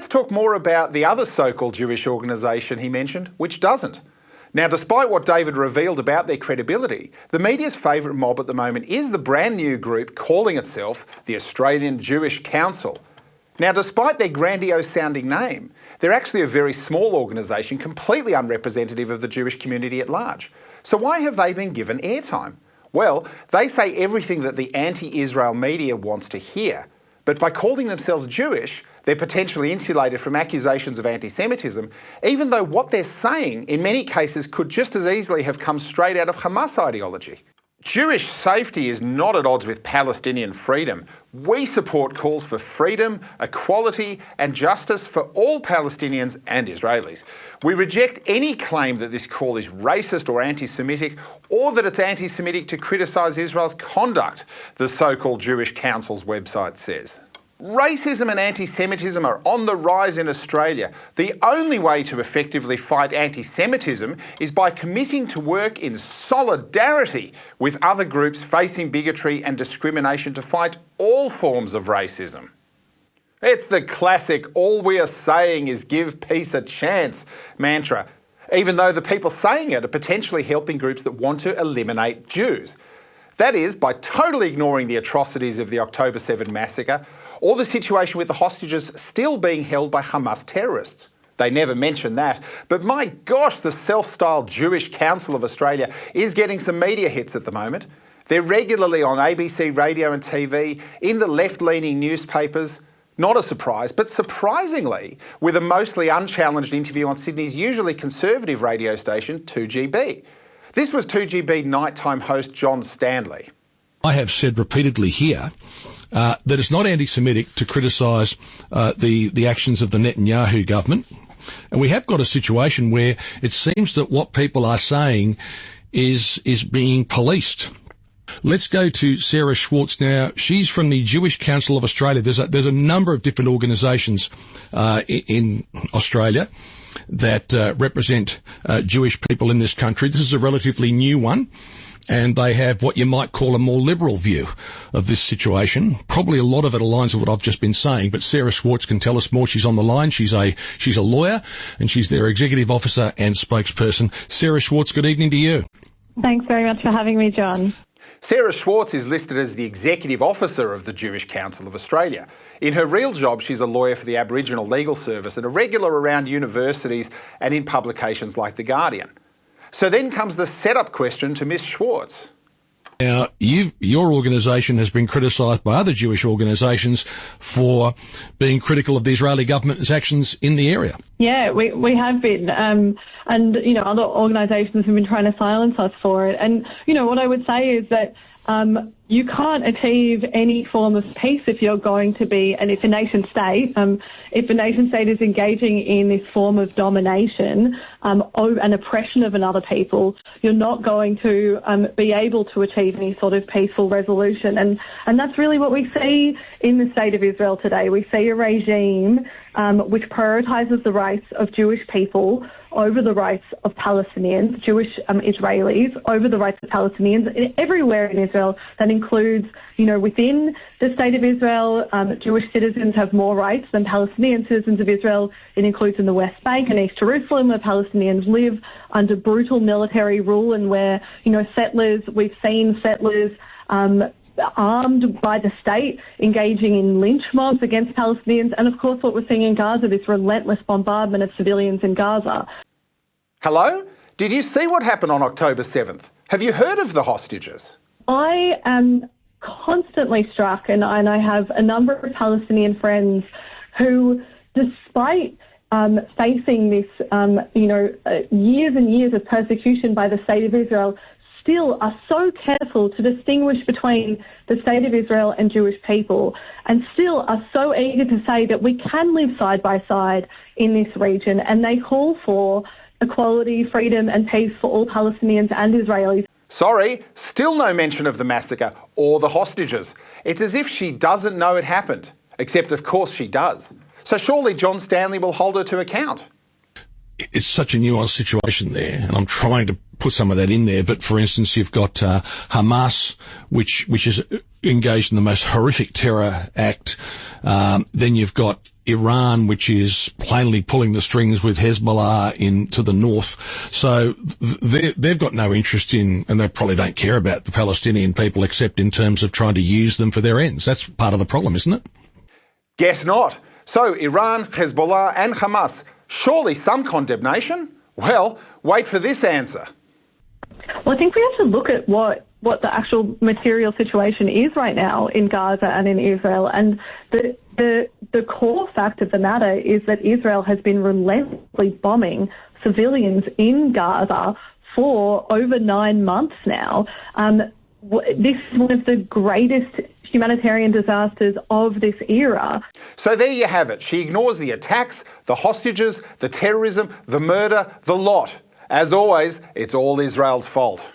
let's talk more about the other so-called Jewish organisation he mentioned, which doesn't. Now, despite what David revealed about their credibility, the media's favourite mob at the moment is the brand new group calling itself the Australian Jewish Council. Now, despite their grandiose sounding name, they're actually a very small organisation, completely unrepresentative of the Jewish community at large. So why have they been given airtime? Well, they say everything that the anti-Israel media wants to hear. But by calling themselves Jewish, they're potentially insulated from accusations of anti-Semitism, even though what they're saying in many cases could just as easily have come straight out of Hamas ideology. Jewish safety is not at odds with Palestinian freedom. We support calls for freedom, equality and justice for all Palestinians and Israelis. We reject any claim that this call is racist or anti-Semitic, or that it's anti-Semitic to criticise Israel's conduct, the so-called Jewish Council's website says. Racism and anti-Semitism are on the rise in Australia. The only way to effectively fight anti-Semitism is by committing to work in solidarity with other groups facing bigotry and discrimination to fight all forms of racism. It's the classic "all we are saying is give peace a chance" mantra, even though the people saying it are potentially helping groups that want to eliminate Jews. That is, by totally ignoring the atrocities of the October 7 massacre, or the situation with the hostages still being held by Hamas terrorists. They never mention that, but my gosh, the self-styled Jewish Council of Australia is getting some media hits at the moment. They're regularly on ABC radio and TV, in the left-leaning newspapers. Not a surprise, but surprisingly, with a mostly unchallenged interview on Sydney's usually conservative radio station, 2GB. This was 2GB nighttime host John Stanley. I have said repeatedly here that it's not anti-Semitic to criticise the actions of the Netanyahu government. And we have got a situation where it seems that what people are saying is being policed. Let's go to Sarah Schwartz now. She's from the Jewish Council of Australia. There's a number of different organisations in Australia that represent Jewish people in this country. This is a relatively new one, and they have what you might call a more liberal view of this situation. Probably a lot of it aligns with what I've just been saying, but Sarah Schwartz can tell us more. She's on the line. She's a lawyer, and she's their executive officer and spokesperson. Sarah Schwartz, good evening to you. Thanks very much for having me, John. Sarah Schwartz is listed as the Executive Officer of the Jewish Council of Australia. In her real job, she's a lawyer for the Aboriginal Legal Service and a regular around universities and in publications like The Guardian. So then comes the setup question to Ms. Schwartz. Now, your organisation has been criticised by other Jewish organisations for being critical of the Israeli government's actions in the area. Yeah, we have been. And, other organisations have been trying to silence us for it. And, what I would say is that you can't achieve any form of peace if you're going to be, and if a nation state is engaging in this form of domination and oppression of another people, you're not going to be able to achieve any sort of peaceful resolution. And that's really what we see in the state of Israel today. We see a regime which prioritises the rights of Jewish people over the rights of Palestinians, Jewish Israelis, over the rights of Palestinians everywhere in Israel. That includes, within the state of Israel, Jewish citizens have more rights than Palestinian citizens of Israel. It includes in the West Bank and East Jerusalem, where Palestinians live under brutal military rule and where, we've seen settlers armed by the state, engaging in lynch mobs against Palestinians, and of course what we're seeing in Gaza, this relentless bombardment of civilians in Gaza. Hello? Did you see what happened on October 7th? Have you heard of the hostages? I am constantly struck, and I have a number of Palestinian friends who, despite facing this, years and years of persecution by the state of Israel, still are so careful to distinguish between the state of Israel and Jewish people, and still are so eager to say that we can live side by side in this region, and they call for equality, freedom and peace for all Palestinians and Israelis. Sorry, still no mention of the massacre or the hostages. It's as if she doesn't know it happened, except of course she does. So surely John Stanley will hold her to account. It's such a nuanced situation there, and I'm trying to put some of that in there. But for instance, you've got Hamas, which is engaged in the most horrific terror act. Then you've got Iran, which is plainly pulling the strings with Hezbollah to the north. So they've got no interest in, and they probably don't care about the Palestinian people except in terms of trying to use them for their ends. That's part of the problem, isn't it? Guess not. So Iran, Hezbollah and Hamas, surely some condemnation? Well, wait for this answer. Well, I think we have to look at what the actual material situation is right now in Gaza and in Israel. And the core fact of the matter is that Israel has been relentlessly bombing civilians in Gaza for over 9 months now. This is one of the greatest humanitarian disasters of this era. So there you have it. She ignores the attacks, the hostages, the terrorism, the murder, the lot. As always, it's all Israel's fault.